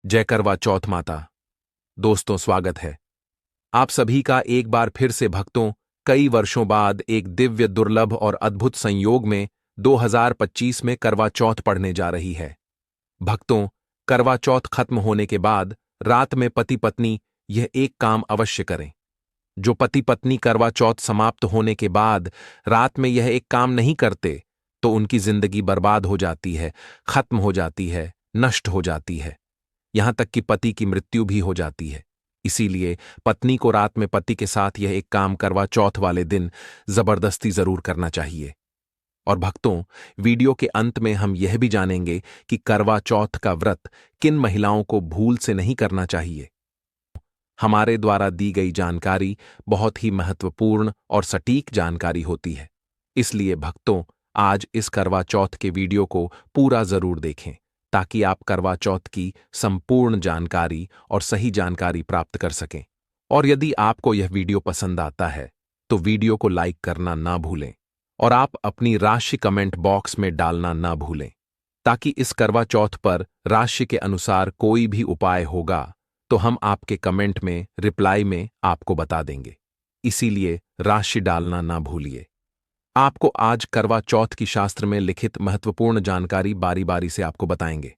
जय करवा चौथ माता। दोस्तों, स्वागत है आप सभी का एक बार फिर से भक्तों। कई वर्षों बाद एक दिव्य, दुर्लभ और अद्भुत संयोग में 2025 में करवा चौथ पड़ने जा रही है। भक्तों, करवा चौथ खत्म होने के बाद रात में पति पत्नी यह एक काम अवश्य करें। जो पति पत्नी करवा चौथ समाप्त होने के बाद रात में यह एक काम नहीं करते तो उनकी जिंदगी बर्बाद हो जाती है, खत्म हो जाती है, नष्ट हो जाती है। यहां तक कि पति की मृत्यु भी हो जाती है। इसीलिए पत्नी को रात में पति के साथ यह एक काम करवा चौथ वाले दिन जबरदस्ती जरूर करना चाहिए। और भक्तों, वीडियो के अंत में हम यह भी जानेंगे कि करवा चौथ का व्रत किन महिलाओं को भूल से नहीं करना चाहिए। हमारे द्वारा दी गई जानकारी बहुत ही महत्वपूर्ण और सटीक जानकारी होती है। इसलिए भक्तों, आज इस करवा चौथ के वीडियो को पूरा जरूर देखें ताकि आप करवा चौथ की संपूर्ण जानकारी और सही जानकारी प्राप्त कर सकें। और यदि आपको यह वीडियो पसंद आता है तो वीडियो को लाइक करना ना भूलें और आप अपनी राशि कमेंट बॉक्स में डालना ना भूलें, ताकि इस करवा चौथ पर राशि के अनुसार कोई भी उपाय होगा तो हम आपके कमेंट में रिप्लाई में आपको बता देंगे। इसीलिए राशि डालना ना भूलिए। आपको आज करवा चौथ की शास्त्र में लिखित महत्वपूर्ण जानकारी बारी बारी से आपको बताएंगे।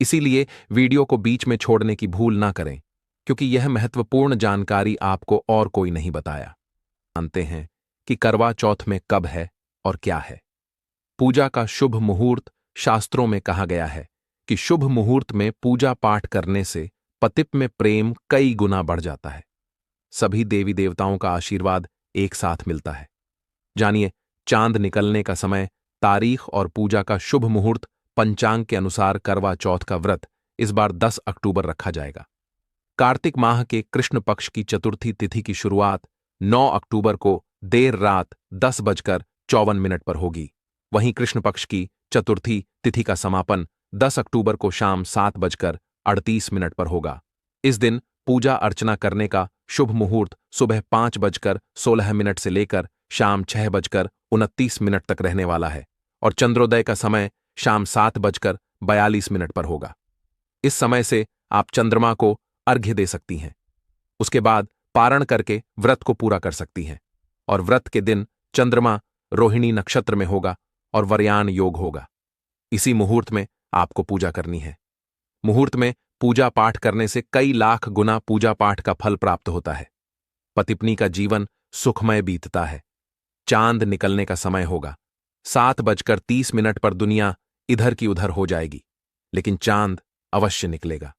इसीलिए वीडियो को बीच में छोड़ने की भूल ना करें, क्योंकि यह महत्वपूर्ण जानकारी आपको और कोई नहीं बताया। जानते हैं कि करवा चौथ में कब है और क्या है। पूजा का शुभ मुहूर्त शास्त्रों में कहा गया है कि शुभ मुहूर्त में पूजा पाठ करने से पतिप में प्रेम कई गुना बढ़ जाता है। सभी देवी देवताओं का आशीर्वाद एक साथ मिलता है। जानिए, चांद निकलने का समय, तारीख और पूजा का शुभ मुहूर्त पंचांग के अनुसार करवा चौथ का व्रत इस बार 10 अक्टूबर रखा जाएगा। कार्तिक माह के कृष्ण पक्ष की चतुर्थी तिथि की शुरुआत 9 अक्टूबर को देर रात 10:54 पर होगी। वहीं कृष्ण पक्ष की चतुर्थी तिथि का समापन 10 अक्टूबर को शाम 7:38 पर होगा। इस दिन पूजा अर्चना करने का शुभ मुहूर्त सुबह 5:16 से लेकर शाम 6:29 तक रहने वाला है और चंद्रोदय का समय शाम 7:42 पर होगा। इस समय से आप चंद्रमा को अर्घ्य दे सकती हैं। उसके बाद पारण करके व्रत को पूरा कर सकती हैं। और व्रत के दिन चंद्रमा रोहिणी नक्षत्र में होगा और वरयान योग होगा। इसी मुहूर्त में आपको पूजा करनी है। मुहूर्त में पूजा पाठ करने से कई लाख गुना पूजा पाठ का फल प्राप्त होता है। पतिपत्नी का जीवन सुखमय बीतता है। चांद निकलने का समय होगा। 7:30 पर दुनिया इधर की उधर हो जाएगी, लेकिन चांद अवश्य निकलेगा,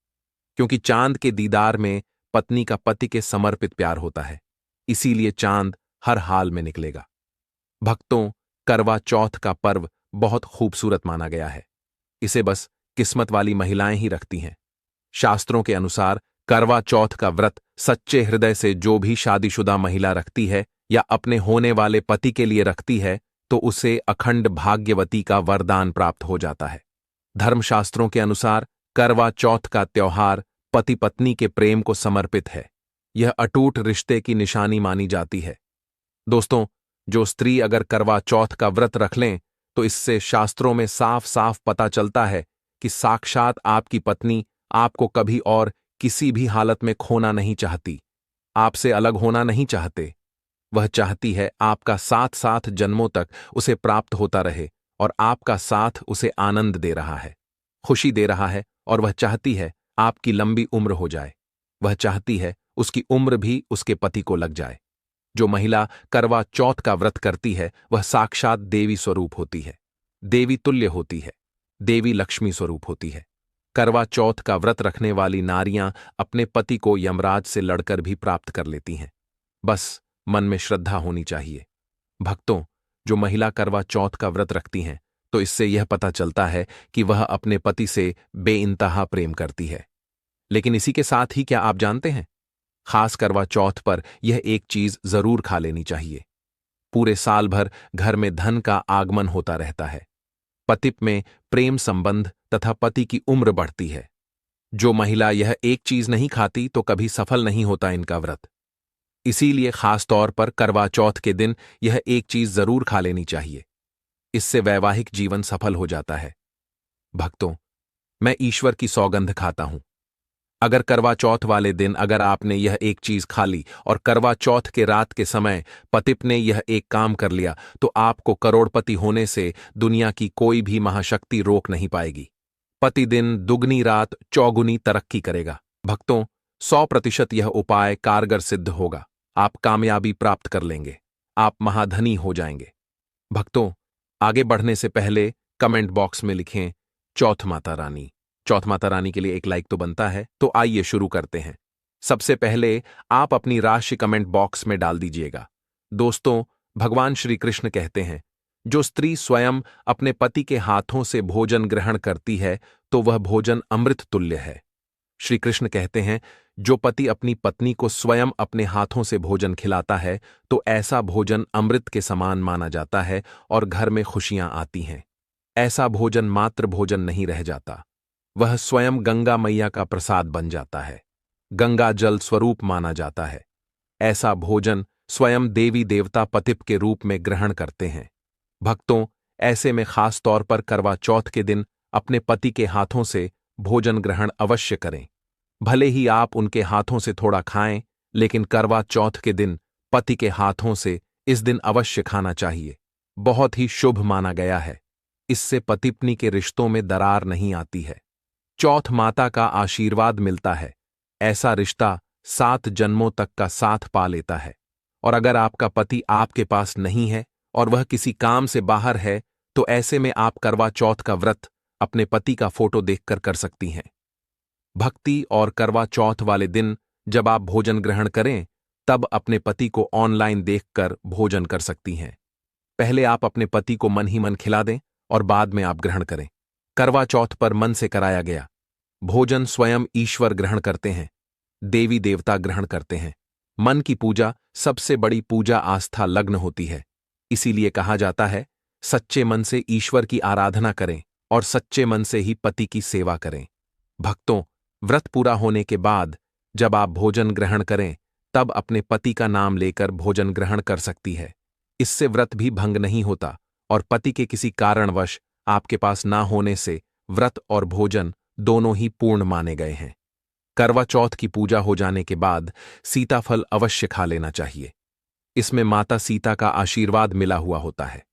क्योंकि चांद के दीदार में पत्नी का पति के समर्पित प्यार होता है। इसीलिए चांद हर हाल में निकलेगा। भक्तों, करवा चौथ का पर्व बहुत खूबसूरत माना गया है। इसे बस किस्मत वाली महिलाएं ही रखती हैं। शास्त्रों के अनुसार करवा चौथ का व्रत सच्चे हृदय से जो भी शादीशुदा महिला रखती है या अपने होने वाले पति के लिए रखती है तो उसे अखंड भाग्यवती का वरदान प्राप्त हो जाता है। धर्मशास्त्रों के अनुसार करवा चौथ का त्योहार पति पत्नी के प्रेम को समर्पित है। यह अटूट रिश्ते की निशानी मानी जाती है। दोस्तों, जो स्त्री अगर करवा चौथ का व्रत रख लें तो इससे शास्त्रों में साफ साफ पता चलता है कि साक्षात आपकी पत्नी आपको कभी और किसी भी हालत में खोना नहीं चाहती, आपसे अलग होना नहीं चाहते। वह चाहती है आपका साथ साथ जन्मों तक उसे प्राप्त होता रहे और आपका साथ उसे आनंद दे रहा है, खुशी दे रहा है। और वह चाहती है आपकी लंबी उम्र हो जाए। वह चाहती है उसकी उम्र भी उसके पति को लग जाए। जो महिला करवा चौथ का व्रत करती है वह साक्षात देवी स्वरूप होती है, देवी तुल्य होती है, देवी लक्ष्मी स्वरूप होती है। करवा चौथ का व्रत रखने वाली नारियां अपने पति को यमराज से लड़कर भी प्राप्त कर लेती हैं। बस मन में श्रद्धा होनी चाहिए। भक्तों, जो महिला करवा चौथ का व्रत रखती हैं तो इससे यह पता चलता है कि वह अपने पति से बेइंतहा प्रेम करती है। लेकिन इसी के साथ ही क्या आप जानते हैं, खास करवा चौथ पर यह एक चीज जरूर खा लेनी चाहिए। पूरे साल भर घर में धन का आगमन होता रहता है। पतिप में प्रेम संबंध तथा पति की उम्र बढ़ती है। जो महिला यह एक चीज नहीं खाती तो कभी सफल नहीं होता इनका व्रत। इसीलिए खास तौर पर करवा चौथ के दिन यह एक चीज जरूर खा लेनी चाहिए। इससे वैवाहिक जीवन सफल हो जाता है। भक्तों, मैं ईश्वर की सौगंध खाता हूं अगर करवा चौथ वाले दिन अगर आपने यह एक चीज खा ली और करवा चौथ के रात के समय पतिप ने यह एक काम कर लिया तो आपको करोड़पति होने से दुनिया की कोई भी महाशक्ति रोक नहीं पाएगी। पति दिन दुगनी रात चौगुनी तरक्की करेगा। भक्तों, 100% यह उपाय कारगर सिद्ध होगा। आप कामयाबी प्राप्त कर लेंगे, आप महाधनी हो जाएंगे। भक्तों, आगे बढ़ने से पहले कमेंट बॉक्स में लिखें चौथ माता रानी। चौथ माता रानी के लिए एक लाइक तो बनता है, तो आइए शुरू करते हैं। सबसे पहले आप अपनी राशि कमेंट बॉक्स में डाल दीजिएगा। दोस्तों, भगवान श्री कृष्ण कहते हैं, जो स्त्री स्वयं अपने पति के हाथों से भोजन ग्रहण करती है तो वह भोजन अमृत तुल्य है। श्री कृष्ण कहते हैं, जो पति अपनी पत्नी को स्वयं अपने हाथों से भोजन खिलाता है तो ऐसा भोजन अमृत के समान माना जाता है और घर में खुशियां आती हैं। ऐसा भोजन मात्र भोजन नहीं रह जाता, वह स्वयं गंगा मैया का प्रसाद बन जाता है, गंगा जल स्वरूप माना जाता है। ऐसा भोजन स्वयं देवी देवता पतिप के रूप में ग्रहण करते हैं। भक्तों, ऐसे में खास तौर पर करवा चौथ के दिन अपने पति के हाथों से भोजन ग्रहण अवश्य करें। भले ही आप उनके हाथों से थोड़ा खाएं, लेकिन करवा चौथ के दिन पति के हाथों से इस दिन अवश्य खाना चाहिए। बहुत ही शुभ माना गया है। इससे पति पत्नी के रिश्तों में दरार नहीं आती है। चौथ माता का आशीर्वाद मिलता है। ऐसा रिश्ता 7 जन्मों तक का साथ पा लेता है। और अगर आपका पति आपके पास नहीं है और वह किसी काम से बाहर है तो ऐसे में आप करवा चौथ का व्रत अपने पति का फोटो देखकर कर सकती हैं। भक्ति और करवा चौथ वाले दिन जब आप भोजन ग्रहण करें तब अपने पति को ऑनलाइन देखकर भोजन कर सकती हैं। पहले आप अपने पति को मन ही मन खिला दें और बाद में आप ग्रहण करें। करवा चौथ पर मन से कराया गया भोजन स्वयं ईश्वर ग्रहण करते हैं, देवी देवता ग्रहण करते हैं। मन की पूजा सबसे बड़ी पूजा आस्था लग्न होती है। इसीलिए कहा जाता है, सच्चे मन से ईश्वर की आराधना करें और सच्चे मन से ही पति की सेवा करें। भक्तों, व्रत पूरा होने के बाद जब आप भोजन ग्रहण करें तब अपने पति का नाम लेकर भोजन ग्रहण कर सकती है। इससे व्रत भी भंग नहीं होता और पति के किसी कारणवश आपके पास ना होने से व्रत और भोजन दोनों ही पूर्ण माने गए हैं। करवा चौथ की पूजा हो जाने के बाद सीताफल अवश्य खा लेना चाहिए। इसमें माता सीता का आशीर्वाद मिला हुआ होता है।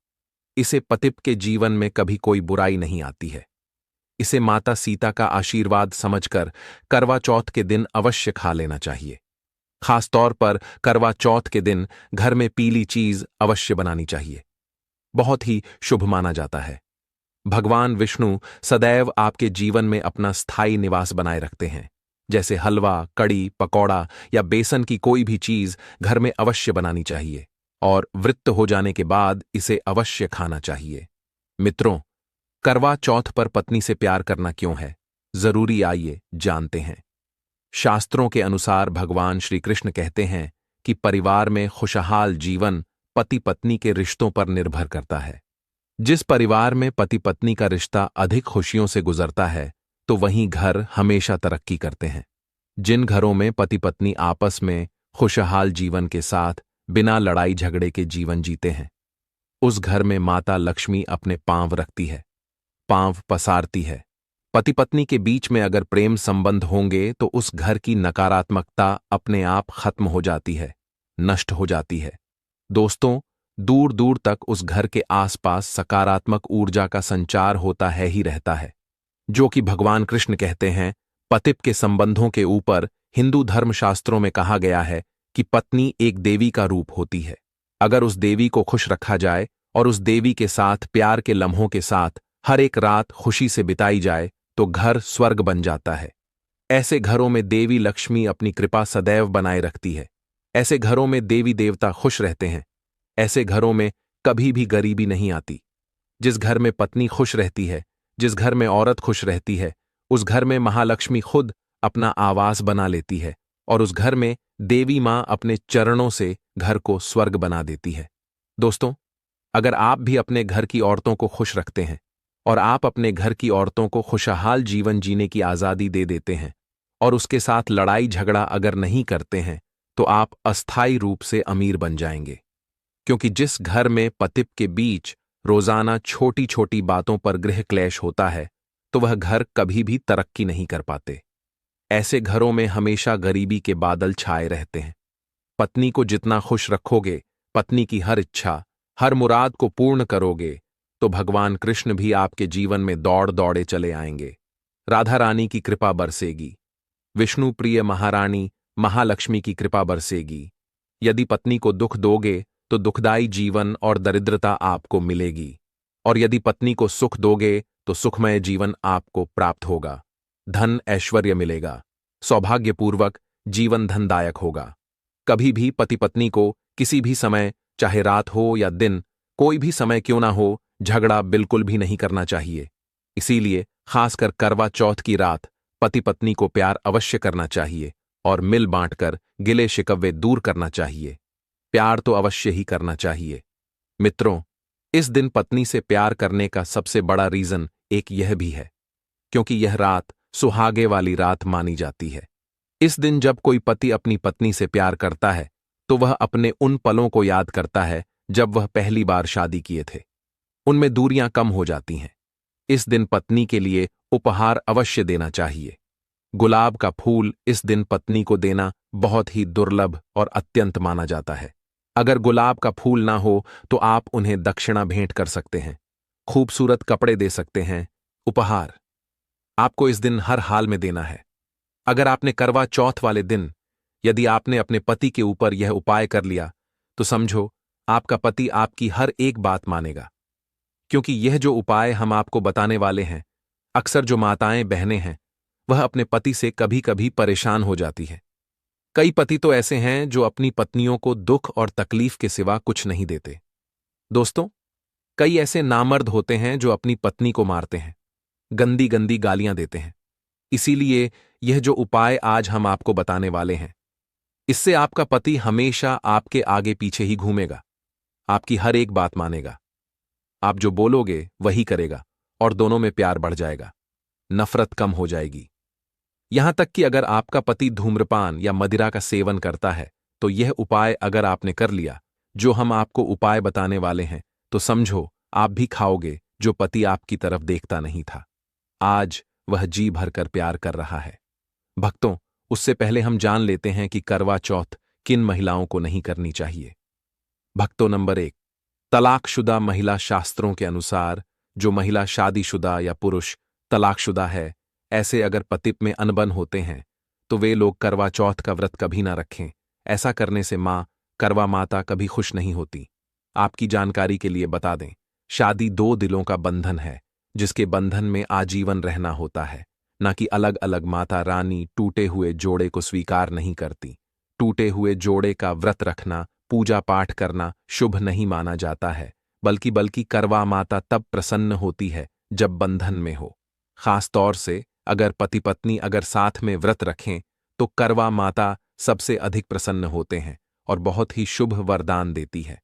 इसे पतिप के जीवन में कभी कोई बुराई नहीं आती है। इसे माता सीता का आशीर्वाद समझकर करवा चौथ के दिन अवश्य खा लेना चाहिए। खास तौर पर करवा चौथ के दिन घर में पीली चीज अवश्य बनानी चाहिए। बहुत ही शुभ माना जाता है। भगवान विष्णु सदैव आपके जीवन में अपना स्थायी निवास बनाए रखते हैं। जैसे हलवा, कड़ी, पकौड़ा या बेसन की कोई भी चीज घर में अवश्य बनानी चाहिए और वृत्त हो जाने के बाद इसे अवश्य खाना चाहिए। मित्रों, करवा चौथ पर पत्नी से प्यार करना क्यों है, जरूरी आइए जानते हैं। शास्त्रों के अनुसार भगवान श्री कृष्ण कहते हैं कि परिवार में खुशहाल जीवन पति पत्नी के रिश्तों पर निर्भर करता है। जिस परिवार में पति पत्नी का रिश्ता अधिक खुशियों से गुजरता है तो वहीं घर हमेशा तरक्की करते हैं। जिन घरों में पति पत्नी आपस में खुशहाल जीवन के साथ बिना लड़ाई झगड़े के जीवन जीते हैं, उस घर में माता लक्ष्मी अपने पांव रखती है, पांव पसारती है। पति पत्नी के बीच में अगर प्रेम संबंध होंगे तो उस घर की नकारात्मकता अपने आप खत्म हो जाती है, नष्ट हो जाती है। दोस्तों, दूर दूर तक उस घर के आसपास सकारात्मक ऊर्जा का संचार होता है ही रहता है। जो कि भगवान कृष्ण कहते हैं, पतिप के संबंधों के ऊपर हिंदू धर्मशास्त्रों में कहा गया है कि पत्नी एक देवी का रूप होती है। अगर उस देवी को खुश रखा जाए और उस देवी के साथ प्यार के लम्हों के साथ हर एक रात खुशी से बिताई जाए तो घर स्वर्ग बन जाता है। ऐसे घरों में देवी लक्ष्मी अपनी कृपा सदैव बनाए रखती है। ऐसे घरों में देवी देवता खुश रहते हैं। ऐसे घरों में कभी भी गरीबी नहीं आती। जिस घर में पत्नी खुश रहती है, जिस घर में औरत खुश रहती है, उस घर में महालक्ष्मी खुद अपना आवास बना लेती है और उस घर में देवी मां अपने चरणों से घर को स्वर्ग बना देती है। दोस्तों, अगर आप भी अपने घर की औरतों को खुश रखते हैं और आप अपने घर की औरतों को खुशहाल जीवन जीने की आज़ादी दे देते हैं और उसके साथ लड़ाई झगड़ा अगर नहीं करते हैं तो आप अस्थायी रूप से अमीर बन जाएंगे। क्योंकि जिस घर में पतिप के बीच रोजाना छोटी छोटी बातों पर गृह क्लेश होता है तो वह घर कभी भी तरक्की नहीं कर पाते। ऐसे घरों में हमेशा गरीबी के बादल छाए रहते हैं। पत्नी को जितना खुश रखोगे, पत्नी की हर इच्छा, हर मुराद को पूर्ण करोगे, तो भगवान कृष्ण भी आपके जीवन में दौड़ दौड़े चले आएंगे। राधा रानी की कृपा बरसेगी। विष्णु प्रिय महारानी महालक्ष्मी की कृपा बरसेगी। यदि पत्नी को दुख दोगे तो दुखदाई जीवन और दरिद्रता आपको मिलेगी, और यदि पत्नी को सुख दोगे तो सुखमय जीवन आपको प्राप्त होगा। धन ऐश्वर्य मिलेगा। सौभाग्यपूर्वक जीवन धनदायक होगा। कभी भी पति पत्नी को किसी भी समय, चाहे रात हो या दिन, कोई भी समय क्यों ना हो, झगड़ा बिल्कुल भी नहीं करना चाहिए। इसीलिए खासकर करवा चौथ की रात पति पत्नी को प्यार अवश्य करना चाहिए और मिल बांटकर गिले शिकवे दूर करना चाहिए। प्यार तो अवश्य ही करना चाहिए। मित्रों, इस दिन पत्नी से प्यार करने का सबसे बड़ा रीजन एक यह भी है, क्योंकि यह रात सुहागे वाली रात मानी जाती है। इस दिन जब कोई पति अपनी पत्नी से प्यार करता है तो वह अपने उन पलों को याद करता है जब वह पहली बार शादी किए थे। उनमें दूरियां कम हो जाती हैं। इस दिन पत्नी के लिए उपहार अवश्य देना चाहिए। गुलाब का फूल इस दिन पत्नी को देना बहुत ही दुर्लभ और अत्यंत माना जाता है। अगर गुलाब का फूल ना हो तो आप उन्हें दक्षिणा भेंट कर सकते हैं, खूबसूरत कपड़े दे सकते हैं। उपहार आपको इस दिन हर हाल में देना है। अगर आपने करवा चौथ वाले दिन यदि आपने अपने पति के ऊपर यह उपाय कर लिया तो समझो आपका पति आपकी हर एक बात मानेगा, क्योंकि यह जो उपाय हम आपको बताने वाले हैं, अक्सर जो माताएं बहनें हैं वह अपने पति से कभी कभी परेशान हो जाती हैं। कई पति तो ऐसे हैं जो अपनी पत्नियों को दुख और तकलीफ के सिवा कुछ नहीं देते। दोस्तों, कई ऐसे नामर्द होते हैं जो अपनी पत्नी को मारते हैं, गंदी गंदी गालियां देते हैं। इसीलिए यह जो उपाय आज हम आपको बताने वाले हैं, इससे आपका पति हमेशा आपके आगे पीछे ही घूमेगा, आपकी हर एक बात मानेगा। आप जो बोलोगे वही करेगा और दोनों में प्यार बढ़ जाएगा, नफरत कम हो जाएगी। यहां तक कि अगर आपका पति धूम्रपान या मदिरा का सेवन करता है तो यह उपाय अगर आपने कर लिया, जो हम आपको उपाय बताने वाले हैं, तो समझो आप भी खाओगे जो पति आपकी तरफ देखता नहीं था। आज वह जी भरकर प्यार कर रहा है। भक्तों, उससे पहले हम जान लेते हैं कि करवा चौथ किन महिलाओं को नहीं करनी चाहिए। भक्तों, नंबर 1, तलाकशुदा महिला। शास्त्रों के अनुसार जो महिला शादीशुदा या पुरुष तलाकशुदा है, ऐसे अगर पति में अनबन होते हैं तो वे लोग करवा चौथ का व्रत कभी ना रखें। ऐसा करने से माँ करवा माता कभी खुश नहीं होती। आपकी जानकारी के लिए बता दें, शादी 2 दिलों का बंधन है, जिसके बंधन में आजीवन रहना होता है, न कि अलग अलग। माता रानी टूटे हुए जोड़े को स्वीकार नहीं करती। टूटे हुए जोड़े का व्रत रखना, पूजा पाठ करना शुभ नहीं माना जाता है, बल्कि करवा माता तब प्रसन्न होती है जब बंधन में हो। खास तौर से अगर पति पत्नी अगर साथ में व्रत रखें तो करवा माता सबसे अधिक प्रसन्न होते हैं और बहुत ही शुभ वरदान देती है।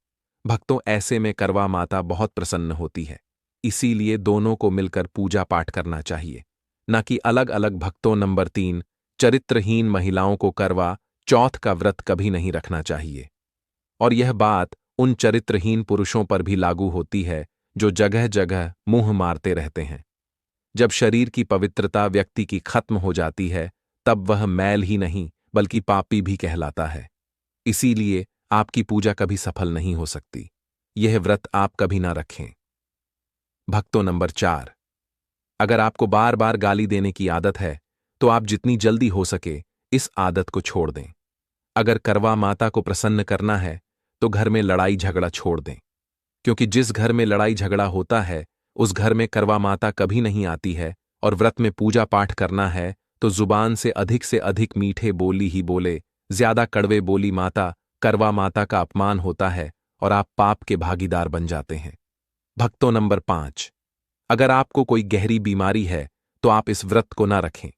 भक्तों, ऐसे में करवा माता बहुत प्रसन्न होती है, इसीलिए दोनों को मिलकर पूजा पाठ करना चाहिए, न कि अलग अलग। भक्तों, नंबर 3, चरित्रहीन महिलाओं को करवा चौथ का व्रत कभी नहीं रखना चाहिए। और यह बात उन चरित्रहीन पुरुषों पर भी लागू होती है जो जगह जगह मुंह मारते रहते हैं। जब शरीर की पवित्रता व्यक्ति की खत्म हो जाती है तब वह मैल ही नहीं बल्कि पापी भी कहलाता है। इसीलिए आपकी पूजा कभी सफल नहीं हो सकती। यह व्रत आप कभी ना रखें। भक्तों, नंबर 4, अगर आपको बार बार गाली देने की आदत है तो आप जितनी जल्दी हो सके इस आदत को छोड़ दें। अगर करवा माता को प्रसन्न करना है तो घर में लड़ाई झगड़ा छोड़ दें, क्योंकि जिस घर में लड़ाई झगड़ा होता है उस घर में करवा माता कभी नहीं आती है। और व्रत में पूजा पाठ करना है तो जुबान से अधिक मीठे बोली ही बोले, ज्यादा कड़वे बोली माता करवा माता का अपमान होता है और आप पाप के भागीदार बन जाते हैं। भक्तों, नंबर 5, अगर आपको कोई गहरी बीमारी है तो आप इस व्रत को ना रखें।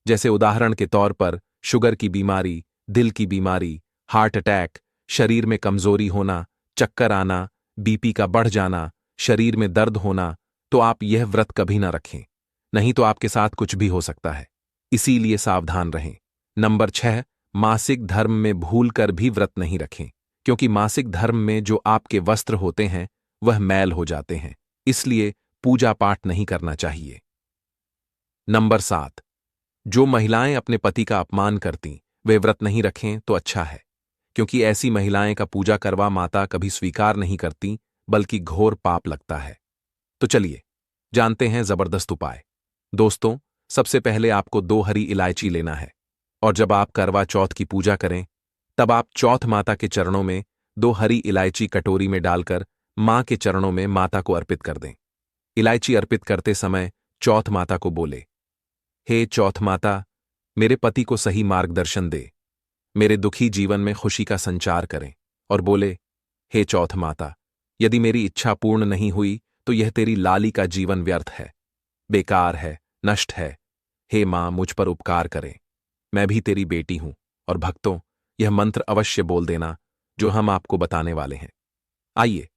जैसे उदाहरण के तौर पर शुगर की बीमारी, दिल की बीमारी, हार्ट अटैक, शरीर में कमजोरी होना, चक्कर आना, बीपी का बढ़ जाना, शरीर में दर्द होना, तो आप यह व्रत कभी ना रखें, नहीं तो आपके साथ कुछ भी हो सकता है। इसीलिए सावधान रहें। नंबर 6, मासिक धर्म में भूलकर भी व्रत नहीं रखें, क्योंकि मासिक धर्म में जो आपके वस्त्र होते हैं वह मैल हो जाते हैं, इसलिए पूजा पाठ नहीं करना चाहिए। नंबर 7, जो महिलाएं अपने पति का अपमान करती वे व्रत नहीं रखें तो अच्छा है, क्योंकि ऐसी महिलाएं का पूजा करवा माता कभी स्वीकार नहीं करती, बल्कि घोर पाप लगता है। तो चलिए जानते हैं जबरदस्त उपाय। दोस्तों, सबसे पहले आपको 2 हरी इलायची लेना है, और जब आप करवा चौथ की पूजा करें तब आप चौथ माता के चरणों में 2 हरी इलायची कटोरी में डालकर मां के चरणों में माता को अर्पित कर दें। इलायची अर्पित करते समय चौथ माता को बोले, हे चौथ माता, मेरे पति को सही मार्गदर्शन दे, मेरे दुखी जीवन में खुशी का संचार करें। और बोले, हे चौथ माता, यदि मेरी इच्छा पूर्ण नहीं हुई तो यह तेरी लाली का जीवन व्यर्थ है, बेकार है, नष्ट है। हे मां, मुझ पर उपकार करें, मैं भी तेरी बेटी हूं। और भक्तों, यह मंत्र अवश्य बोल देना जो हम आपको बताने वाले हैं। आइए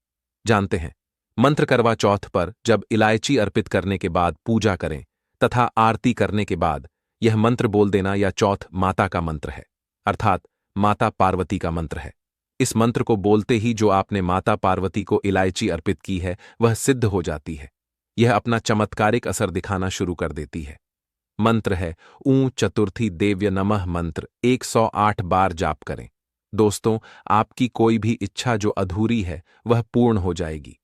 जानते हैं। मंत्र करवा चौथ पर जब इलायची अर्पित करने के बाद पूजा करें तथा आरती करने के बाद यह मंत्र बोल देना या चौथ माता का मंत्र है, अर्थात माता पार्वती का मंत्र है। इस मंत्र को बोलते ही जो आपने माता पार्वती को इलायची अर्पित की है वह सिद्ध हो जाती है। यह अपना चमत्कारिक असर दिखाना शुरू कर देती है। मंत्र है ऊं चतुर्थी देव्य नमः मंत्र 108 बार जाप करें। दोस्तों, आपकी कोई भी इच्छा जो अधूरी है वह पूर्ण हो जाएगी।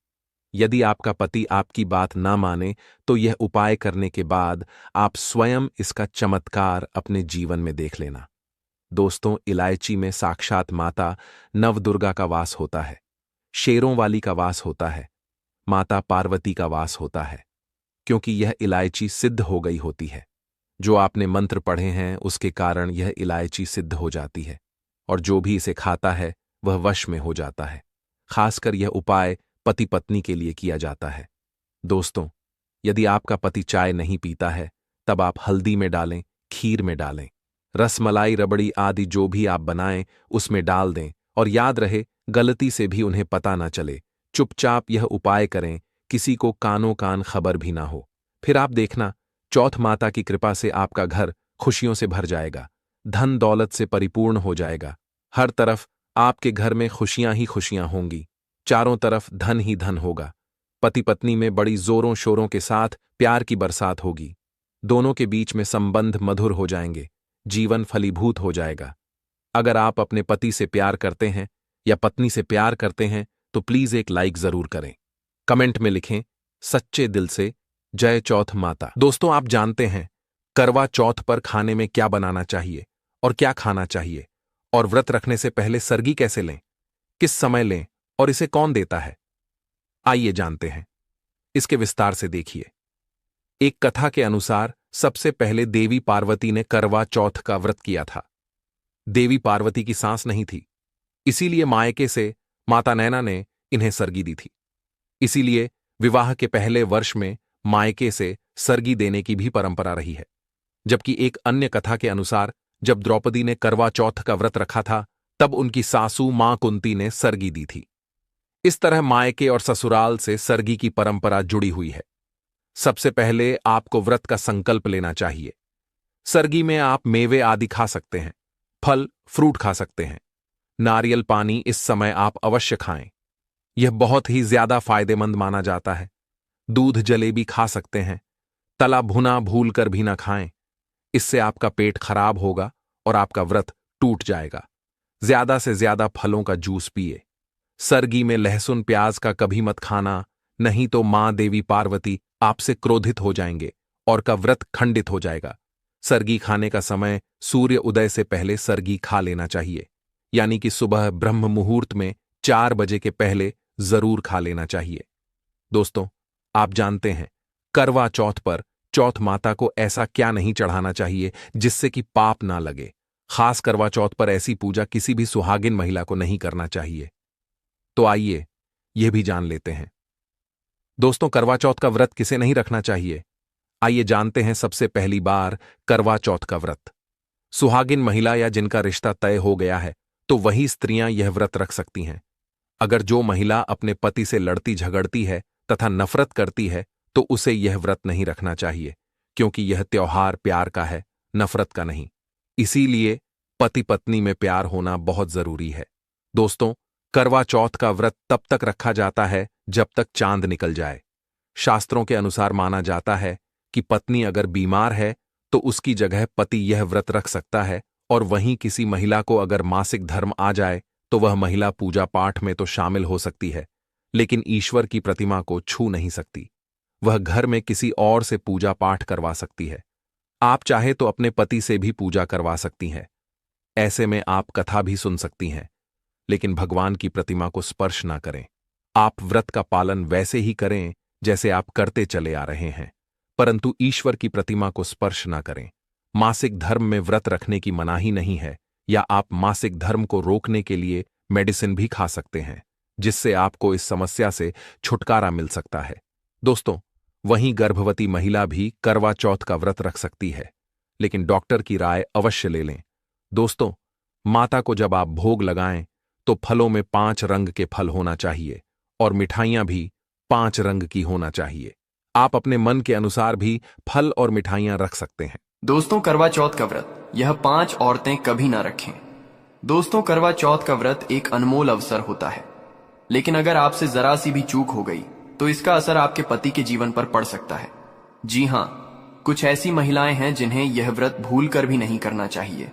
यदि आपका पति आपकी बात ना माने तो यह उपाय करने के बाद आप स्वयं इसका चमत्कार अपने जीवन में देख लेना। दोस्तों, इलायची में साक्षात माता नवदुर्गा का वास होता है, शेरों वाली का वास होता है, माता पार्वती का वास होता है, क्योंकि यह इलायची सिद्ध हो गई होती है। जो आपने मंत्र पढ़े हैं उसके कारण यह इलायची सिद्ध हो जाती है, और जो भी इसे खाता है वह वश में हो जाता है। खासकर यह उपाय पति पत्नी के लिए किया जाता है। दोस्तों, यदि आपका पति चाय नहीं पीता है तब आप हल्दी में डालें, खीर में डालें, रसमलाई, रबड़ी आदि जो भी आप बनाएं उसमें डाल दें, और याद रहे गलती से भी उन्हें पता ना चले। चुपचाप यह उपाय करें, किसी को कानों कान खबर भी ना हो। फिर आप देखना, चौथ माता की कृपा से आपका घर खुशियों से भर जाएगा, धन दौलत से परिपूर्ण हो जाएगा। हर तरफ आपके घर में खुशियां ही खुशियां होंगी, चारों तरफ धन ही धन होगा। पति पत्नी में बड़ी जोरों शोरों के साथ प्यार की बरसात होगी, दोनों के बीच में संबंध मधुर हो जाएंगे, जीवन फलीभूत हो जाएगा। अगर आप अपने पति से प्यार करते हैं या पत्नी से प्यार करते हैं तो प्लीज एक लाइक जरूर करें। कमेंट में लिखें सच्चे दिल से जय चौथ माता। दोस्तों, आप जानते हैं करवा चौथ पर खाने में क्या बनाना चाहिए और क्या खाना चाहिए, और व्रत रखने से पहले सरगी कैसे लें, किस समय लें और इसे कौन देता है? आइए जानते हैं। इसके विस्तार से देखिए। एक कथा के अनुसार सबसे पहले देवी पार्वती ने करवा चौथ का व्रत किया था। देवी पार्वती की सांस नहीं थी, इसीलिए मायके से माता नैना ने इन्हें सरगी दी थी। इसीलिए विवाह के पहले वर्ष में मायके से सरगी देने की भी परंपरा रही है। जबकि एक अन्य कथा के अनुसार जब द्रौपदी ने करवा चौथ का व्रत रखा था तब उनकी सासू मां कुंती ने सरगी दी थी। इस तरह मायके और ससुराल से सरगी की परंपरा जुड़ी हुई है। सबसे पहले आपको व्रत का संकल्प लेना चाहिए। सरगी में आप मेवे आदि खा सकते हैं, फल फ्रूट खा सकते हैं। नारियल पानी इस समय आप अवश्य खाएं, यह बहुत ही ज्यादा फायदेमंद माना जाता है। दूध जलेबी खा सकते हैं, तला भुना भूल कर भी ना खाएं, इससे आपका पेट खराब होगा और आपका व्रत टूट जाएगा। ज्यादा से ज्यादा फलों का जूस पिए। सरगी में लहसुन प्याज का कभी मत खाना, नहीं तो मां देवी पार्वती आपसे क्रोधित हो जाएंगे और का व्रत खंडित हो जाएगा। सरगी खाने का समय सूर्य उदय से पहले सरगी खा लेना चाहिए, यानी कि सुबह ब्रह्म मुहूर्त में 4 बजे के पहले जरूर खा लेना चाहिए। दोस्तों, आप जानते हैं करवा चौथ पर चौथ माता को ऐसा क्या नहीं चढ़ाना चाहिए जिससे कि पाप ना लगे। खास करवा चौथ पर ऐसी पूजा किसी भी सुहागिन महिला को नहीं करना चाहिए। तो आइए यह भी जान लेते हैं। दोस्तों, करवा चौथ का व्रत किसे नहीं रखना चाहिए? आइए जानते हैं। सबसे पहली बार करवा चौथ का व्रत सुहागिन महिला या जिनका रिश्ता तय हो गया है तो वही स्त्रियां यह व्रत रख सकती हैं। अगर जो महिला अपने पति से लड़ती झगड़ती है तथा नफरत करती है तो उसे यह व्रत नहीं रखना चाहिए, क्योंकि यह त्योहार प्यार का है, नफरत का नहीं। इसीलिए पति पत्नी में प्यार होना बहुत जरूरी है। दोस्तों, करवा चौथ का व्रत तब तक रखा जाता है जब तक चांद निकल जाए। शास्त्रों के अनुसार माना जाता है कि पत्नी अगर बीमार है तो उसकी जगह पति यह व्रत रख सकता है। और वहीं किसी महिला को अगर मासिक धर्म आ जाए तो वह महिला पूजा पाठ में तो शामिल हो सकती है, लेकिन ईश्वर की प्रतिमा को छू नहीं सकती। वह घर में किसी और से पूजा पाठ करवा सकती है। आप चाहे तो अपने पति से भी पूजा करवा सकती हैं। ऐसे में आप कथा भी सुन सकती हैं, लेकिन भगवान की प्रतिमा को स्पर्श ना करें। आप व्रत का पालन वैसे ही करें जैसे आप करते चले आ रहे हैं, परंतु ईश्वर की प्रतिमा को स्पर्श ना करें। मासिक धर्म में व्रत रखने की मनाही नहीं है, या आप मासिक धर्म को रोकने के लिए मेडिसिन भी खा सकते हैं, जिससे आपको इस समस्या से छुटकारा मिल सकता है। दोस्तों, वहीं गर्भवती महिला भी करवा चौथ का व्रत रख सकती है, लेकिन डॉक्टर की राय अवश्य ले लें। दोस्तों, माता को जब आप भोग लगाएं तो फलों में 5 रंग के फल होना चाहिए और मिठाइयां भी 5 रंग की होना चाहिए। आप अपने मन के अनुसार भी फल और मिठाइयां रख सकते हैं। दोस्तों, करवा चौथ का व्रत यह 5 औरतें कभी ना रखें। दोस्तों, करवा चौथ का व्रत एक अनमोल अवसर होता है, लेकिन अगर आपसे जरा सी भी चूक हो गई तो इसका असर आपके पति के जीवन पर पड़ सकता है। जी हां, कुछ ऐसी महिलाएं हैं जिन्हें यह व्रत भूल कर भी नहीं करना चाहिए,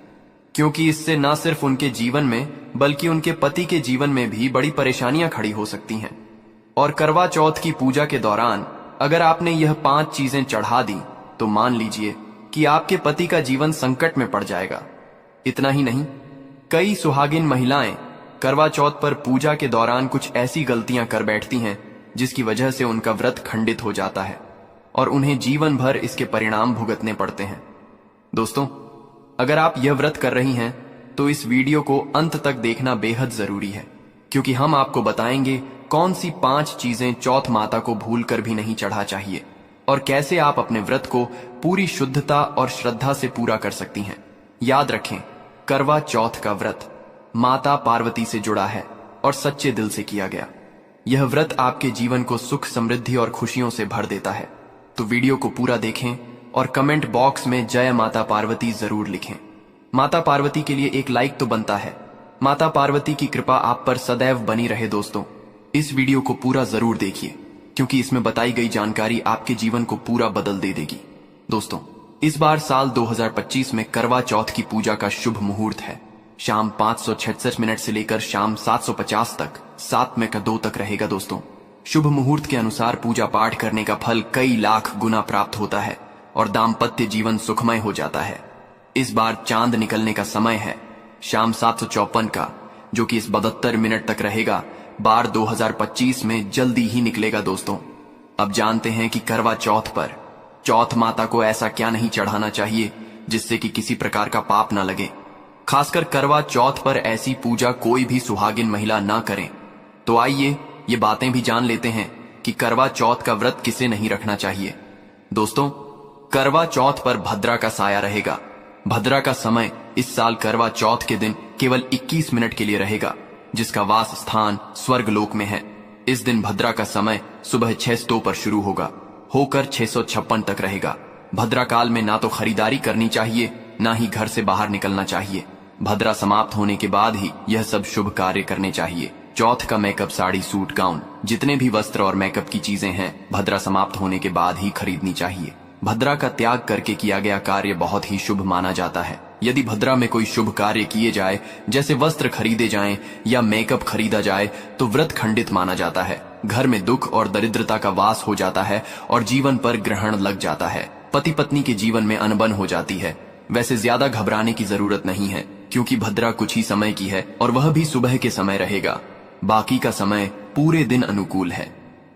क्योंकि इससे न सिर्फ उनके जीवन में बल्कि उनके पति के जीवन में भी बड़ी परेशानियां खड़ी हो सकती हैं। और करवा चौथ की पूजा के दौरान अगर आपने यह 5 चीजें चढ़ा दी तो मान लीजिए कि आपके पति का जीवन संकट में पड़ जाएगा। इतना ही नहीं, कई सुहागिन महिलाएं करवा चौथ पर पूजा के दौरान कुछ ऐसी गलतियां कर बैठती हैं जिसकी वजह से उनका व्रत खंडित हो जाता है और उन्हें जीवन भर इसके परिणाम भुगतने पड़ते हैं। दोस्तों, अगर आप यह व्रत कर रही हैं तो इस वीडियो को अंत तक देखना बेहद जरूरी है, क्योंकि हम आपको बताएंगे कौन सी 5 चीजें चौथ माता को भूल कर भी नहीं चढ़ा चाहिए और कैसे आप अपने व्रत को पूरी शुद्धता और श्रद्धा से पूरा कर सकती हैं। याद रखें, करवा चौथ का व्रत माता पार्वती से जुड़ा है और सच्चे दिल से किया गया। यह व्रत आपके जीवन को सुख, समृद्धि और खुशियों से भर देता है। तो वीडियो को पूरा देखें और कमेंट बॉक्स में जय माता पार्वती जरूर लिखें। माता पार्वती के लिए एक लाइक तो बनता है। माता पार्वती की कृपा आप पर सदैव बनी रहे। दोस्तों, इस वीडियो को पूरा जरूर देखिए, क्योंकि इसमें बताई गई जानकारी आपके जीवन को पूरा बदल दे देगी। दोस्तों, इस बार साल 2025 में करवा चौथ की पूजा का शुभ मुहूर्त है। शाम 566 मिनट से लेकर शाम 750 तक 7 में का 2 तक रहेगा। दोस्तों, शुभ मुहूर्त के अनुसार पूजा पाठ करने का फल कई लाख गुना प्राप्त होता है और दाम्पत्य जीवन सुखमय हो जाता है। इस बार चांद निकलने का समय है शाम 754 का, जो कि इस 72 मिनट तक रहेगा। बार 2025 में जल्दी ही निकलेगा। दोस्तों, अब जानते हैं कि करवा चौथ पर चौथ माता को ऐसा क्या नहीं चढ़ाना चाहिए जिससे कि किसी प्रकार का पाप ना लगे। खासकर करवा चौथ पर ऐसी पूजा कोई भी सुहागिन महिला ना करें। तो आइए ये बातें भी जान लेते हैं कि करवा चौथ का व्रत किसे नहीं रखना चाहिए। दोस्तों, करवा चौथ पर भद्रा का साया रहेगा। भद्रा का समय इस साल करवा चौथ के दिन केवल 21 मिनट के लिए रहेगा, जिसका वास स्थान स्वर्गलोक में है। इस दिन भद्रा का समय सुबह 6 पर शुरू होकर 656 तक रहेगा। भद्रा काल में ना तो खरीदारी करनी चाहिए, ना ही घर से बाहर निकलना चाहिए। भद्रा समाप्त होने के बाद ही यह सब शुभ कार्य करने चाहिए। चौथ का मेकअप, साड़ी, सूट, गाउन, जितने भी वस्त्र और मेकअप की चीजें हैं, भद्रा समाप्त होने के बाद ही खरीदनी चाहिए। भद्रा का त्याग करके किया गया कार्य बहुत ही शुभ माना जाता है। यदि भद्रा में कोई शुभ कार्य किए जाए, जैसे वस्त्र खरीदे जाएं या मेकअप खरीदा जाए, तो व्रत खंडित माना जाता है। घर में दुख और दरिद्रता का वास हो जाता है और जीवन पर ग्रहण लग जाता है। पति पत्नी के जीवन में अनबन हो जाती है। वैसे ज्यादा घबराने की जरूरत नहीं है, क्योंकि भद्रा कुछ ही समय की है और वह भी सुबह के समय रहेगा। बाकी का समय पूरे दिन अनुकूल है।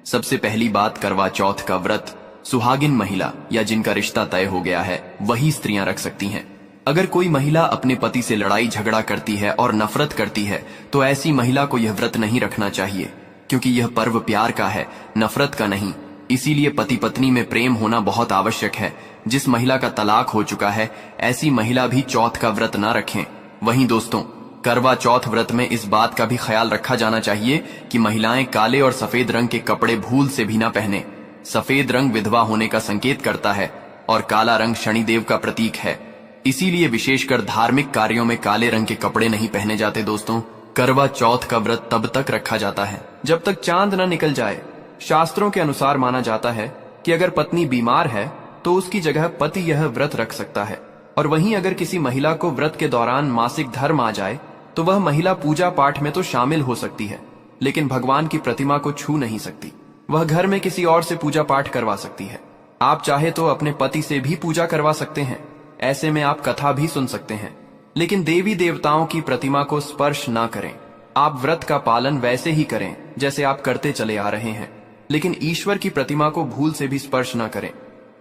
सबसे पहली बात, करवा चौथ का व्रत सुहागिन महिला या जिनका रिश्ता तय हो गया है वही स्त्रियां रख सकती हैं। अगर कोई महिला अपने पति से लड़ाई झगड़ा करती है और नफरत करती है तो ऐसी महिला को यह व्रत नहीं रखना चाहिए, क्योंकि यह पर्व प्यार का है, नफरत का नहीं। इसीलिए पति पत्नी में प्रेम होना बहुत आवश्यक है। जिस महिला का तलाक हो चुका है, ऐसी महिला भी चौथ का व्रत ना रखें। वहीं दोस्तों, करवा चौथ व्रत में इस बात का भी ख्याल रखा जाना चाहिए कि महिलाएं काले और सफेद रंग के कपड़े भूल से भी ना पहने। सफेद रंग विधवा होने का संकेत करता है और काला रंग शनिदेव का प्रतीक है। इसीलिए विशेषकर धार्मिक कार्यों में काले रंग के कपड़े नहीं पहने जाते। दोस्तों, करवा चौथ का व्रत तब तक रखा जाता है जब तक चांद न निकल जाए। शास्त्रों के अनुसार माना जाता है कि अगर पत्नी बीमार है तो उसकी जगह पति यह व्रत रख सकता है। और वहीं अगर किसी महिला को व्रत के दौरान मासिक धर्म आ जाए तो वह महिला पूजा पाठ में तो शामिल हो सकती है, लेकिन भगवान की प्रतिमा को छू नहीं सकती। वह घर में किसी और से पूजा पाठ करवा सकती है। आप चाहे तो अपने पति से भी पूजा करवा सकते हैं। ऐसे में आप कथा भी सुन सकते हैं, लेकिन देवी देवताओं की प्रतिमा को स्पर्श ना करें। आप व्रत का पालन वैसे ही करें जैसे आप करते चले आ रहे हैं, लेकिन ईश्वर की प्रतिमा को भूल से भी स्पर्श ना करें।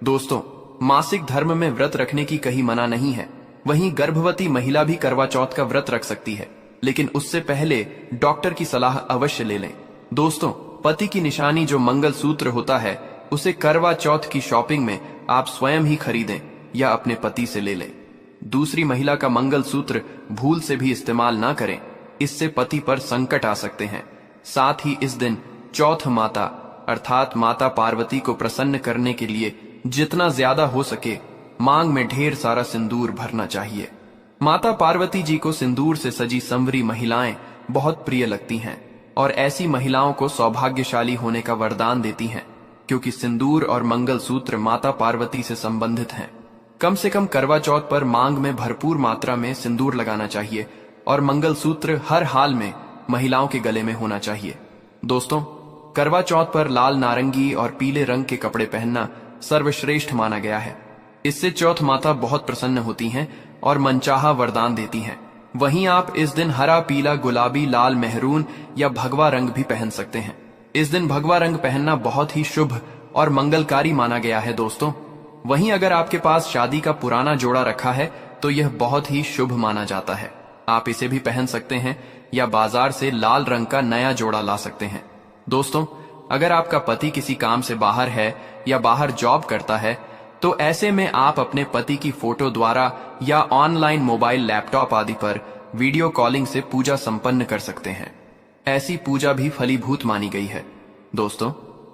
दोस्तों, मासिक धर्म में व्रत रखने की कहीं मना नहीं है। वहीं गर्भवती महिला भी करवा चौथ का व्रत रख सकती है, लेकिन उससे पहले डॉक्टर की सलाह अवश्य ले लें। दोस्तों, पति की निशानी जो मंगल सूत्र होता है, उसे करवा चौथ की शॉपिंग में आप स्वयं ही खरीदें या अपने पति से ले लें। दूसरी महिला का मंगल सूत्र भूल से भी इस्तेमाल ना करें, इससे पति पर संकट आ सकते हैं। साथ ही इस दिन चौथ माता अर्थात माता पार्वती को प्रसन्न करने के लिए जितना ज्यादा हो सके मांग में ढेर सारा सिंदूर भरना चाहिए। माता पार्वती जी को सिंदूर से सजी संवरी महिलाएं बहुत प्रिय लगती हैं और ऐसी महिलाओं को सौभाग्यशाली होने का वरदान देती हैं, क्योंकि सिंदूर और मंगल सूत्र माता पार्वती से संबंधित हैं। कम से कम करवा चौथ पर मांग में भरपूर मात्रा में सिंदूर लगाना चाहिए और मंगल सूत्र हर हाल में महिलाओं के गले में होना चाहिए। दोस्तों, करवा चौथ पर लाल, नारंगी और पीले रंग के कपड़े पहनना सर्वश्रेष्ठ माना गया है। इससे चौथ माता बहुत प्रसन्न होती हैं और मनचाहा वरदान देती हैं। वहीं आप इस दिन हरा, पीला, गुलाबी, लाल, मेहरून या भगवा रंग भी पहन सकते हैं। इस दिन भगवा रंग पहनना बहुत ही शुभ और मंगलकारी माना गया है। दोस्तों, वहीं अगर आपके पास शादी का पुराना जोड़ा रखा है तो यह बहुत ही शुभ माना जाता है। आप इसे भी पहन सकते हैं या बाजार से लाल रंग का नया जोड़ा ला सकते हैं। दोस्तों, अगर आपका पति किसी काम से बाहर है या बाहर जॉब करता है तो ऐसे में आप अपने पति की फोटो द्वारा या ऑनलाइन मोबाइल, लैपटॉप आदि पर वीडियो कॉलिंग से पूजा संपन्न कर सकते हैं। ऐसी पूजा भी फलीभूत मानी गई है। दोस्तों,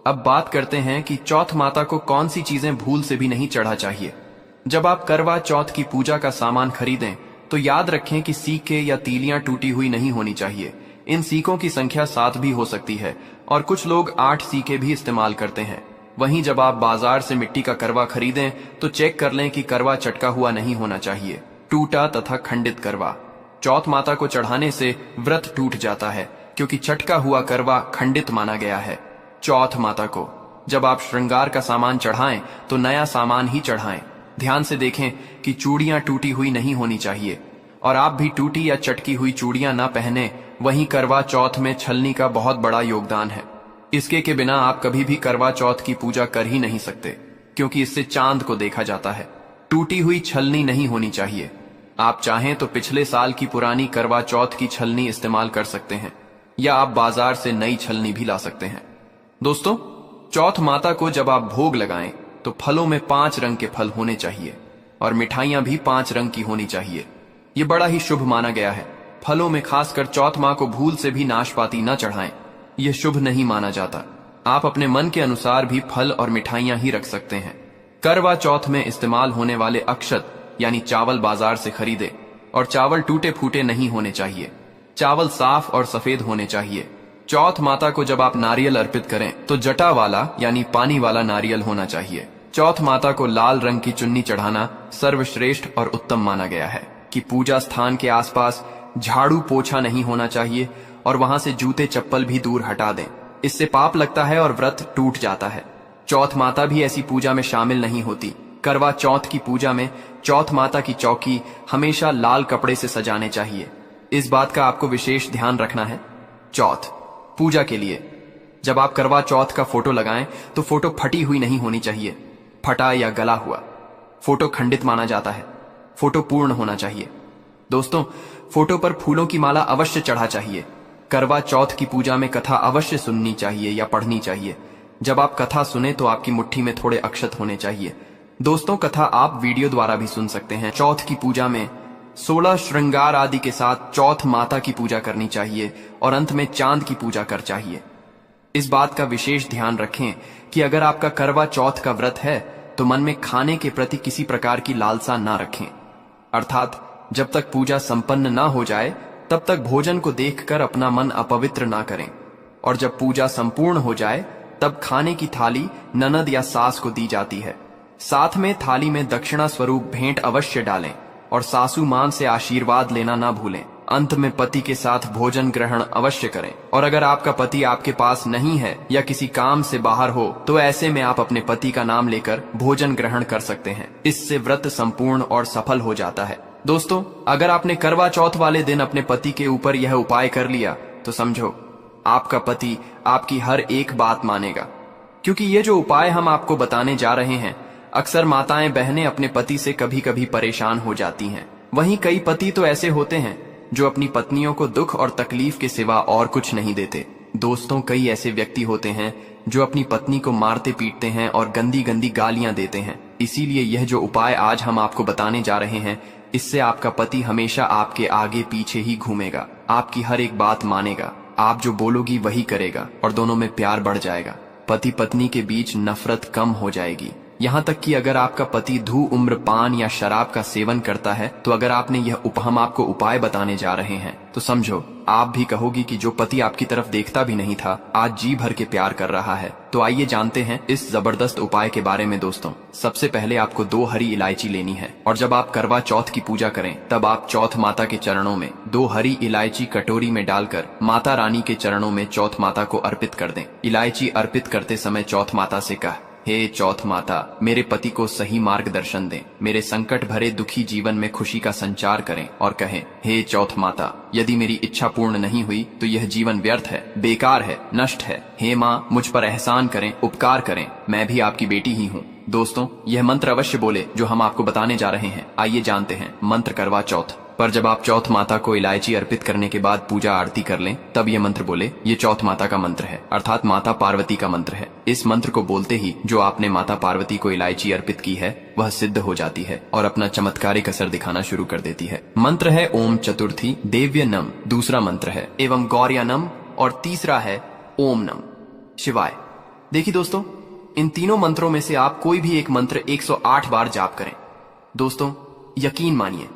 अब बात करते हैं कि चौथ माता को कौन सी चीजें भूल से भी नहीं चढ़ा चाहिए। जब आप करवा चौथ की पूजा का सामान खरीदें तो याद रखें कि सीके या तीलियां टूटी हुई नहीं होनी चाहिए। इन सीकों की संख्या 7 भी हो सकती है और कुछ लोग 8 सीके भी इस्तेमाल करते हैं। वहीं जब आप बाजार से मिट्टी का करवा खरीदें तो चेक कर लें कि करवा चटका हुआ नहीं होना चाहिए। टूटा तथा खंडित करवा चौथ माता को चढ़ाने से व्रत टूट जाता है, क्योंकि चटका हुआ करवा खंडित माना गया है। चौथ माता को जब आप श्रृंगार का सामान चढ़ाएं तो नया सामान ही चढ़ाएं। ध्यान से देखें कि चूड़ियां टूटी हुई नहीं होनी चाहिए और आप भी टूटी या चटकी हुई चूड़ियां ना पहने। वहीं करवा चौथ में छलनी का बहुत बड़ा योगदान है। इसके के बिना आप कभी भी करवा चौथ की पूजा कर ही नहीं सकते, क्योंकि इससे चांद को देखा जाता है। टूटी हुई छलनी नहीं होनी चाहिए। आप चाहें तो पिछले साल की पुरानी करवा चौथ की छलनी इस्तेमाल कर सकते हैं या आप बाजार से नई छलनी भी ला सकते हैं। दोस्तों, चौथ माता को जब आप भोग लगाएं तो फलों में 5 रंग के फल होने चाहिए और मिठाइयां भी 5 रंग की होनी चाहिए। ये बड़ा ही शुभ माना गया है। फलों में खासकर चौथ माँ को भूल से भी नाशपाती न चढ़ाएं, यह शुभ नहीं माना जाता। आप अपने मन के अनुसार भी फल और मिठाइयां ही रख सकते हैं। करवा चौथ में इस्तेमाल होने वाले अक्षत यानी चावल बाजार से खरीदे और चावल टूटे फूटे नहीं होने चाहिए। चावल साफ और सफेद होने चाहिए। चौथ माता को जब आप नारियल अर्पित करें तो जटा वाला यानी पानी वाला नारियल होना चाहिए। चौथ माता को लाल रंग की चुन्नी चढ़ाना सर्वश्रेष्ठ और उत्तम माना गया है कि पूजा स्थान के आसपास झाड़ू पोछा नहीं होना चाहिए और वहां से जूते चप्पल भी दूर हटा दें। इससे पाप लगता है और व्रत टूट जाता है। चौथ माता भी ऐसी पूजा में शामिल नहीं होती। करवा चौथ की पूजा में चौथ माता की चौकी हमेशा लाल कपड़े से सजाने चाहिए। इस बात का आपको विशेष ध्यान रखना है। चौथ पूजा के लिए जब आप करवा चौथ का फोटो लगाएं तो फोटो फटी हुई नहीं होनी चाहिए। फटा या गला हुआ फोटो खंडित माना जाता है। फोटो पूर्ण होना चाहिए। दोस्तों, फोटो पर फूलों की माला अवश्य चढ़ा चाहिए। करवा चौथ की पूजा में कथा अवश्य सुननी चाहिए या पढ़नी चाहिए। जब आप कथा सुने तो आपकी मुट्ठी में थोड़े अक्षत होने चाहिए। दोस्तों, कथा आप वीडियो द्वारा भी सुन सकते हैं। चौथ की पूजा में 16 श्रृंगार आदि के साथ चौथ माता की पूजा करनी चाहिए और अंत में चांद की पूजा कर चाहिए। इस बात का विशेष ध्यान रखें कि अगर आपका करवा चौथ का व्रत है तो मन में खाने के प्रति किसी प्रकार की लालसा ना रखें। अर्थात जब तक पूजा संपन्न ना हो जाए तब तक भोजन को देखकर अपना मन अपवित्र ना करें और जब पूजा संपूर्ण हो जाए तब खाने की थाली ननद या सास को दी जाती है। साथ में थाली में दक्षिणा स्वरूप भेंट अवश्य डालें और सासू मां से आशीर्वाद लेना ना भूलें। अंत में पति के साथ भोजन ग्रहण अवश्य करें। और अगर आपका पति आपके पास नहीं है या किसी काम से बाहर हो तो ऐसे में आप अपने पति का नाम लेकर भोजन ग्रहण कर सकते हैं। इससे व्रत संपूर्ण और सफल हो जाता है। दोस्तों, अगर आपने करवा चौथ वाले दिन अपने पति के ऊपर यह उपाय कर लिया तो समझो आपका पति आपकी हर एक बात मानेगा। क्योंकि ये जो उपाय हम आपको बताने जा रहे हैं, अक्सर माताएं बहनें अपने पति से कभी कभी परेशान हो जाती हैं। वहीं कई पति तो ऐसे होते हैं जो अपनी पत्नियों को दुख और तकलीफ के सिवा और कुछ नहीं देते। दोस्तों, कई ऐसे व्यक्ति होते हैं जो अपनी पत्नी को मारते पीटते हैं और गंदी गंदी गालियां देते हैं। इसीलिए यह जो उपाय आज हम आपको बताने जा रहे हैं, इससे आपका पति हमेशा आपके आगे पीछे ही घूमेगा, आपकी हर एक बात मानेगा, आप जो बोलोगी वही करेगा और दोनों में प्यार बढ़ जाएगा। पति पत्नी के बीच नफरत कम हो जाएगी। यहाँ तक कि अगर आपका पति धूम्रपान या शराब का सेवन करता है तो अगर आपने यह हम आपको उपाय बताने जा रहे हैं तो समझो आप भी कहोगी कि जो पति आपकी तरफ देखता भी नहीं था आज जी भर के प्यार कर रहा है। तो आइए जानते हैं इस जबरदस्त उपाय के बारे में। दोस्तों, सबसे पहले आपको 2 हरी इलायची लेनी है और जब आप करवा चौथ की पूजा करें तब आप चौथ माता के चरणों में 2 हरी इलायची कटोरी में डालकर माता रानी के चरणों में चौथ माता को अर्पित कर दें। इलायची अर्पित करते समय चौथ माता से कह, हे चौथ माता, मेरे पति को सही मार्गदर्शन दें, मेरे संकट भरे दुखी जीवन में खुशी का संचार करें और कहें, हे चौथ माता, यदि मेरी इच्छा पूर्ण नहीं हुई तो यह जीवन व्यर्थ है, बेकार है, नष्ट है। हे माँ, मुझ पर एहसान करें, उपकार करें, मैं भी आपकी बेटी ही हूँ। दोस्तों, यह मंत्र अवश्य बोले जो हम आपको बताने जा रहे हैं। आइए जानते हैं मंत्र करवा चौथ पर। जब आप चौथ माता को इलायची अर्पित करने के बाद पूजा आरती कर लें तब ये मंत्र बोले। ये चौथ माता का मंत्र है, अर्थात माता पार्वती का मंत्र है। इस मंत्र को बोलते ही जो आपने माता पार्वती को इलायची अर्पित की है वह सिद्ध हो जाती है और अपना चमत्कारिक असर दिखाना शुरू कर देती है। मंत्र है ओम चतुर्थी देव्य नम, दूसरा मंत्र है एवं गौर्या नम और तीसरा है ओम नम शिवाय। देखिए दोस्तों, इन तीनों मंत्रों में से आप कोई भी एक मंत्र 108 बार जाप करें। दोस्तों, यकीन मानिए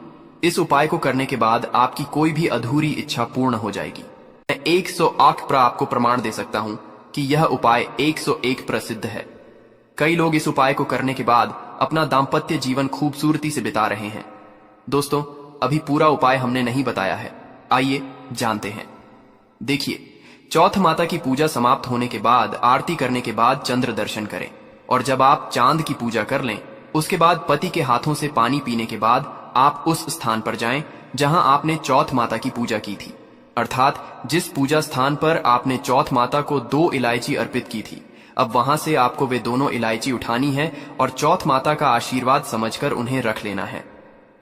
इस उपाय को करने के बाद आपकी कोई भी अधूरी इच्छा पूर्ण हो जाएगी। मैं 108 पर आपको प्रमाण दे सकता हूं कि यह उपाय 101 प्रसिद्ध है। कई लोग इस उपाय को करने के बाद अपना दाम्पत्य जीवन खूबसूरती से बिता रहे हैं। दोस्तों, अभी पूरा उपाय हमने नहीं बताया है, आइए जानते हैं। देखिए, चौथ माता की पूजा समाप्त होने के बाद आरती करने के बाद चंद्र दर्शन करें और जब आप चांद की पूजा कर लें उसके बाद पति के हाथों से पानी पीने के बाद आप उस स्थान पर जाएं जहां आपने चौथ माता की पूजा की थी, अर्थात जिस पूजा स्थान पर आपने चौथ माता को 2 इलायची अर्पित की थी। अब वहां से आपको वे दोनों इलायची उठानी है और चौथ माता का आशीर्वाद समझकर उन्हें रख लेना है।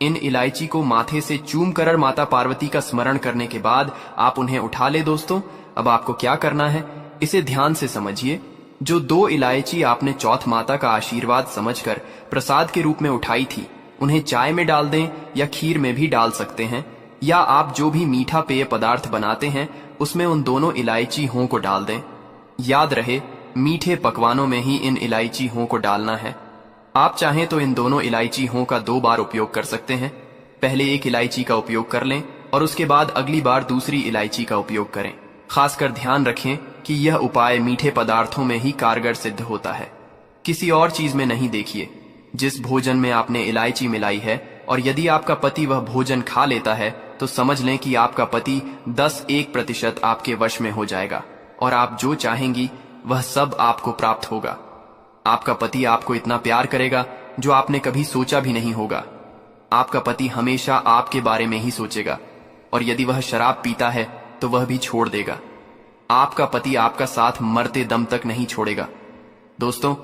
इन इलायची को माथे से चूम कर माता पार्वती का स्मरण करने के बाद आप उन्हें उठा ले। दोस्तों, अब आपको क्या करना है इसे ध्यान से समझिए। जो 2 इलायची आपने चौथ माता का आशीर्वाद समझकर प्रसाद के रूप में उठाई थी उन्हें चाय में डाल दें या खीर में भी डाल सकते हैं, या आप जो भी मीठा पेय पदार्थ बनाते हैं उसमें उन दोनों इलायची हों को डाल दें। याद रहे, मीठे पकवानों में ही इन इलायची हों को डालना है। आप चाहें तो इन दोनों इलायची हों का 2 बार उपयोग कर सकते हैं। पहले एक इलायची का उपयोग कर लें और उसके बाद अगली बार दूसरी इलायची का उपयोग करें। खासकर ध्यान रखें कि यह उपाय मीठे पदार्थों में ही कारगर सिद्ध होता है, किसी और चीज में नहीं। देखिए, जिस भोजन में आपने इलायची मिलाई है और यदि आपका पति वह भोजन खा लेता है तो समझ लें कि आपका पति 10-1% आपके वश में हो जाएगा और आप जो चाहेंगी वह सब आपको प्राप्त होगा। आपका पति आपको इतना प्यार करेगा जो आपने कभी सोचा भी नहीं होगा। आपका पति हमेशा आपके बारे में ही सोचेगा और यदि वह शराब पीता है तो वह भी छोड़ देगा। आपका पति आपका साथ मरते दम तक नहीं छोड़ेगा। दोस्तों,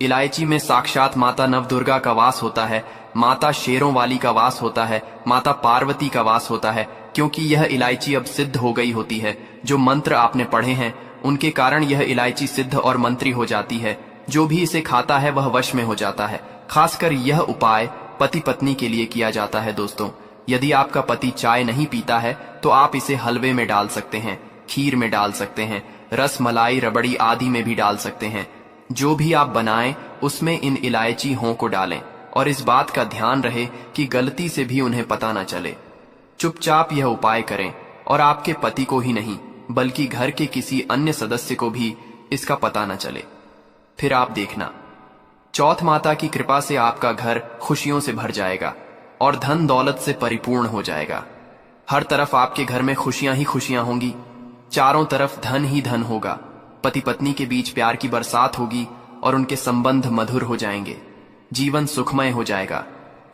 इलायची में साक्षात माता नवदुर्गा का वास होता है, माता शेरों वाली का वास होता है, माता पार्वती का वास होता है, क्योंकि यह इलायची अब सिद्ध हो गई होती है। जो मंत्र आपने पढ़े हैं उनके कारण यह इलायची सिद्ध और मंत्री हो जाती है। जो भी इसे खाता है वह वश में हो जाता है। खासकर यह उपाय पति पत्नी के लिए किया जाता है। दोस्तों, यदि आपका पति चाय नहीं पीता है तो आप इसे हलवे में डाल सकते हैं, खीर में डाल सकते हैं, रस मलाई रबड़ी आदि में भी डाल सकते हैं। जो भी आप बनाएं उसमें इन इलायची हों को डालें और इस बात का ध्यान रहे कि गलती से भी उन्हें पता न चले। चुपचाप यह उपाय करें और आपके पति को ही नहीं बल्कि घर के किसी अन्य सदस्य को भी इसका पता न चले। फिर आप देखना चौथ माता की कृपा से आपका घर खुशियों से भर जाएगा और धन दौलत से परिपूर्ण हो जाएगा। हर तरफ आपके घर में खुशियां ही खुशियां होंगी, चारों तरफ धन ही धन होगा। पति पत्नी के बीच प्यार की बरसात होगी और उनके संबंध मधुर हो जाएंगे। जीवन सुखमय हो जाएगा।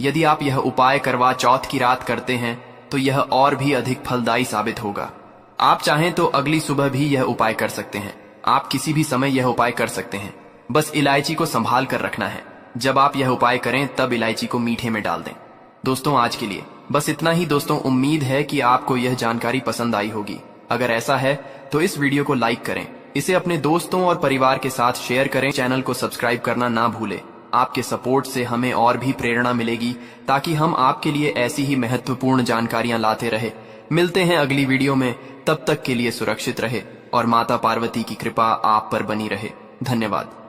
यदि आप यह उपाय करवा चौथ की रात करते हैं तो यह और भी अधिक फलदायी साबित होगा। आप चाहें तो अगली सुबह भी यह उपाय कर सकते हैं। आप किसी भी समय यह उपाय कर सकते हैं। बस इलायची को संभाल कर रखना है। जब आप यह उपाय करें तब इलायची को मीठे में डाल दें। दोस्तों, आज के लिए बस इतना ही। दोस्तों, उम्मीद है कि आपको यह जानकारी पसंद आई होगी। अगर ऐसा है तो इस वीडियो को लाइक करें, इसे अपने दोस्तों और परिवार के साथ शेयर करें। चैनल को सब्सक्राइब करना ना भूलें। आपके सपोर्ट से हमें और भी प्रेरणा मिलेगी ताकि हम आपके लिए ऐसी ही महत्वपूर्ण जानकारियां लाते रहे। मिलते हैं अगली वीडियो में। तब तक के लिए सुरक्षित रहे और माता पार्वती की कृपा आप पर बनी रहे। धन्यवाद।